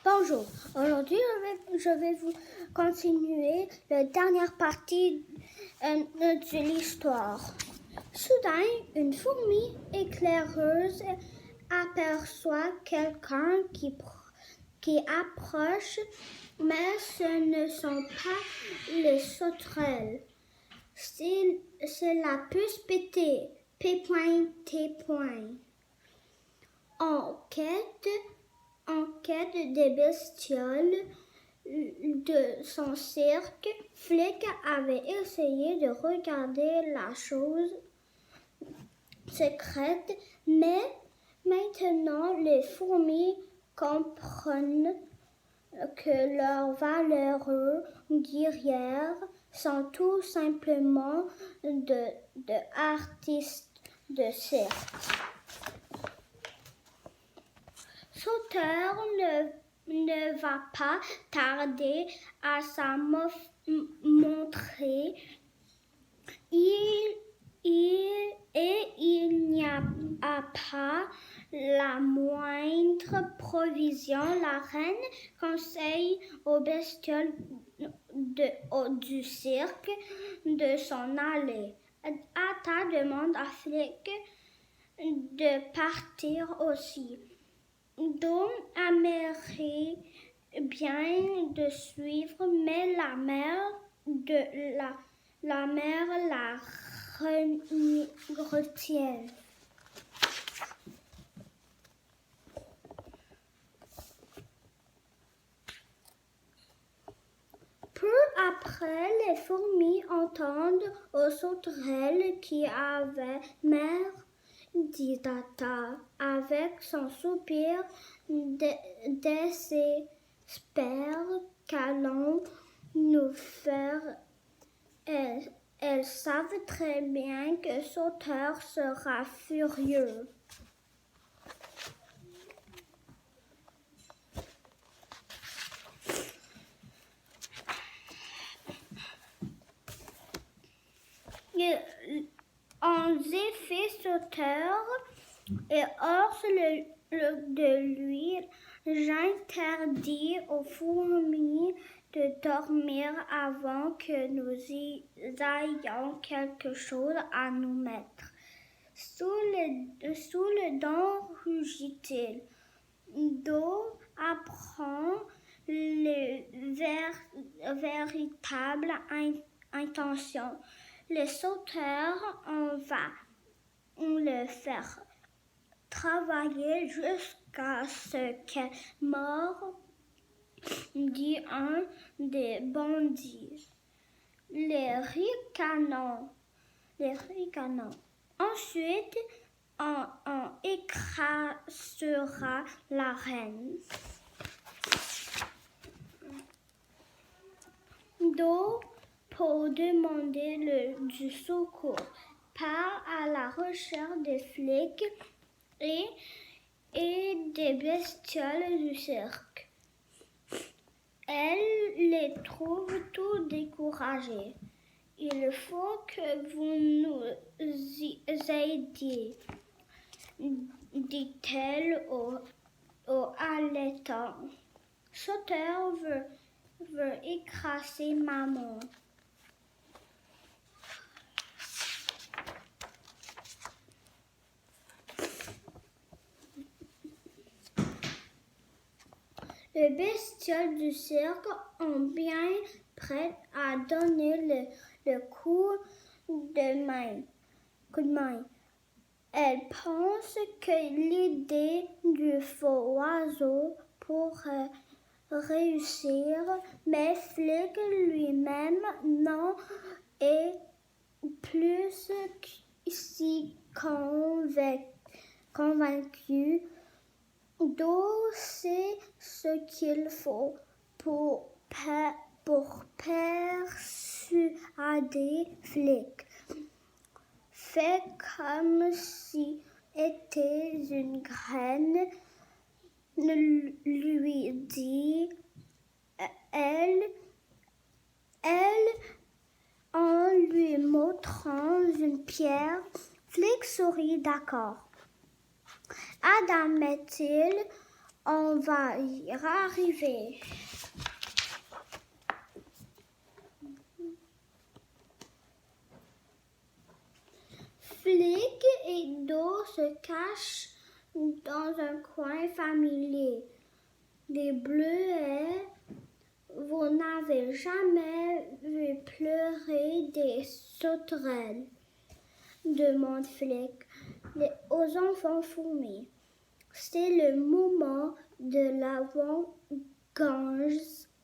Bonjour, aujourd'hui je vais vous continuer la dernière partie de l'histoire. Soudain, une fourmi éclaireuse aperçoit quelqu'un qui approche, mais ce ne sont pas les sauterelles. C'est la puce pétée, P.T. En quête des bestioles de son cirque, Flick avait essayé de regarder la chose secrète, mais maintenant les fourmis comprennent que leurs valeureux guerrières sont tout simplement de artistes de cirque. Sauteur ne va pas tarder à s'en montrer. Il n'y a pas la moindre provision. La reine conseille aux bestioles du cirque de s'en aller. Atta demande à Flick de partir aussi. Dom aimerait bien de suivre, mais la mère la retient. Peu après, les fourmis entendent aux sauterelles qui avaient mère, dit Atta, avec son soupir désespère qu'allons nous faire. Elles savent très bien que Sauteur sera furieux. En effet, Sauteur et hors de lui, j'interdis aux fourmis de dormir avant que nous ayons quelque chose à nous mettre. Sous le dent, rugit-il. Do apprend les véritables intentions. Le sauteur, on va le faire travailler jusqu'à ce qu'elle meure, dit un des bandits. Les ricanants. Ensuite, on écrasera la reine. Do, pour demander du secours, part à la recherche des flics et des bestioles du cirque. Elle les trouve tout découragés. Il faut que vous nous aidiez, dit-elle au allaitant. Sauteur veut écraser maman. Les bestioles du cirque ont bien prêt à donner le coup de main. Elles pensent que l'idée du faux oiseau pourrait réussir, mais Flick lui-même n'en est plus si convaincu. Do sait ce qu'il faut pour persuader Flick. Fait comme si était une graine, lui dit elle en lui montrant une pierre. Flick sourit d'accord. Admet-il On va y arriver. Flic et Do se cachent dans un coin familier. Les bleuets, vous n'avez jamais vu pleurer des sauterelles, demande Flic aux enfants fourmis. C'est le moment de la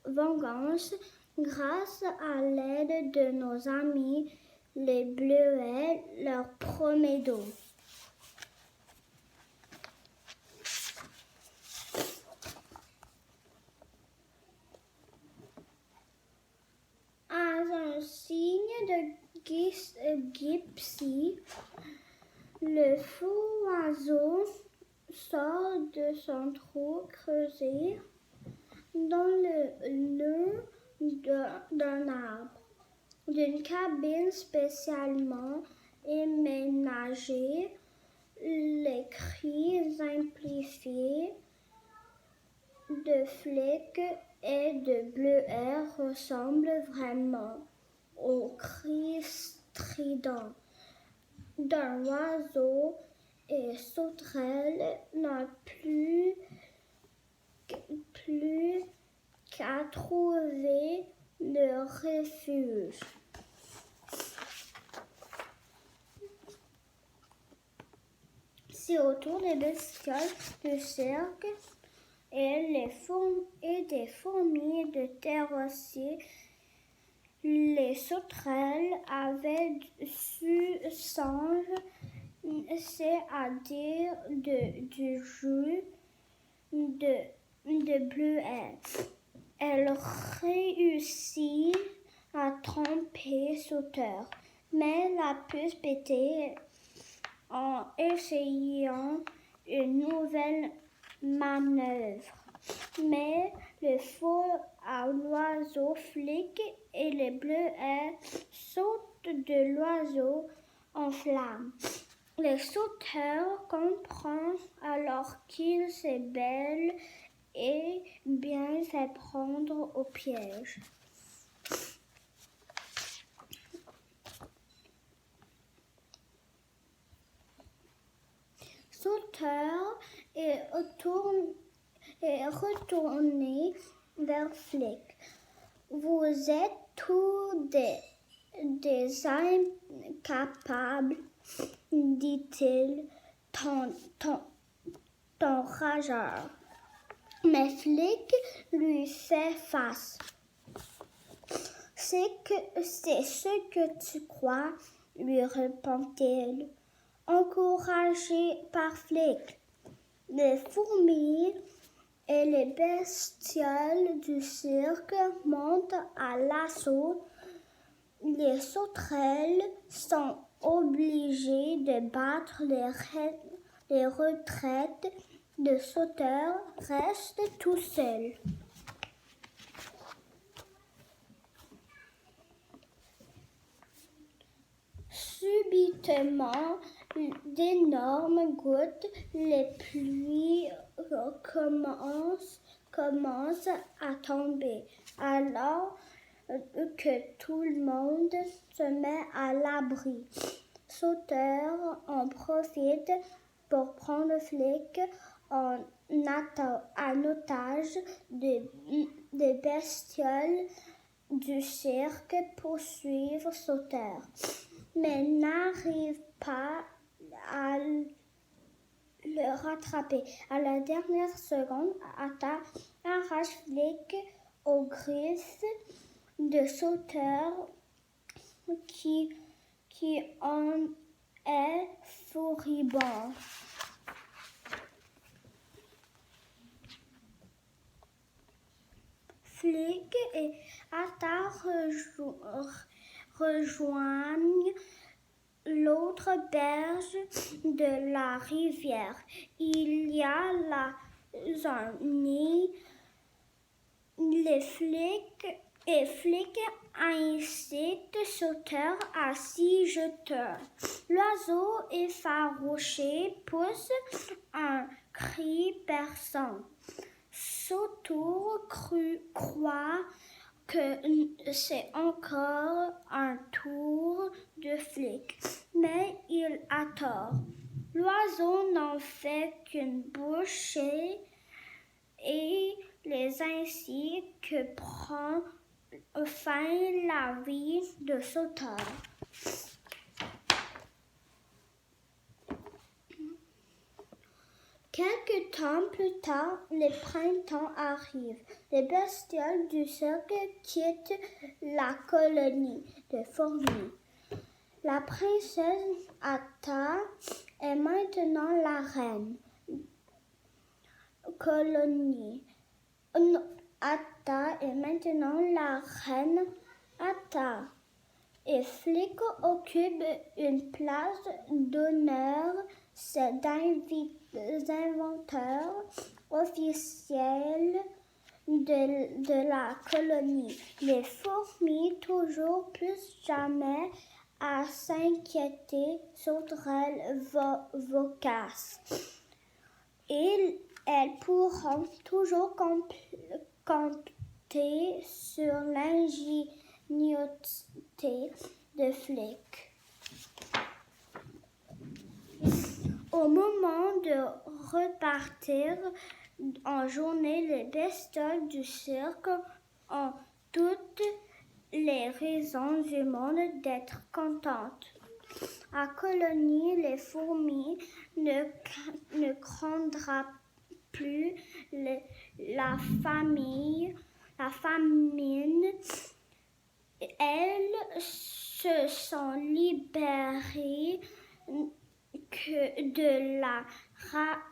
vengeance grâce à l'aide de nos amis les bleuets, leur promet d'eau. À un signe de Gypsy, le fou oiseau sort de son trou creusé dans le nœud d'un arbre. D'une cabine spécialement aménagée, les cris amplifiés de Flic et de Bleuet ressemblent vraiment aux cris stridents d'un oiseau et sauterelle n'a plus qu'à trouver le refuge. C'est au tour des bestioles du cirque et des fourmis de terrassiers. Les sauterelles avaient su singe, c'est-à-dire du jus de Bleuet. Elle réussit à tromper Sauteur, mais la puce pétait en essayant une nouvelle manœuvre. Mais le faux à l'oiseau Flic et les bleuets sautent de l'oiseau en flammes. Le sauteur comprend alors qu'il s'est bel et bien fait prendre au piège. Sauteur est retourné vers Flic. Vous êtes tous des incapables, dit-il, ton rageur. Mais Flic lui fait face. C'est ce que tu crois, lui répond-il, encouragé par Flic. Les fourmis et les bestioles du cirque montent à l'assaut. Les sauterelles sont obligées de battre les retraites. Le sauteur reste tout seul. Subitement, d'énormes gouttes, les pluies commencent à tomber, alors que tout le monde se met à l'abri. Sauteur en profite pour prendre Flic en otage des bestioles du cirque poursuivre Sauteur, mais n'arrive pas à le rattraper. À la dernière seconde, arrache Flic aux griffes de Sauteur qui en est furibond. Flic et Atta rejoignent l'autre berge de la rivière. Il y a là un nid. Les Flic incite Sauteur à s'y jeter. L'oiseau effarouché pousse un cri perçant. sautours croient que c'est encore un tour de flic, mais il a tort. L'oiseau n'en fait qu'une bouchée et les ainsi que prend fin la vie de sauteur. Quelque temps plus tard, le printemps arrive. Les bestioles du cirque quittent la colonie de fourmis. La princesse Atta est maintenant la reine. Atta est maintenant la reine Atta. Et Flic occupe une place d'honneur. C'est l'inventeur officiel de la colonie. Les fourmis, toujours plus jamais à s'inquiéter, sauterelles vocaces. Et elles pourront toujours compter sur l'ingéniosité de Flic. Au moment de repartir en journée, les bestioles du cirque ont toutes les raisons du monde d'être contentes. À colonie, les fourmis ne craindront plus la famine. Elles se sont libérées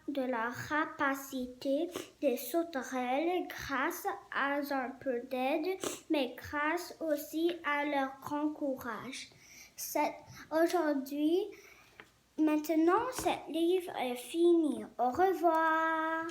de la rapacité des sauterelles grâce à un peu d'aide, mais grâce aussi à leur grand courage. Maintenant, ce livre est fini. Au revoir.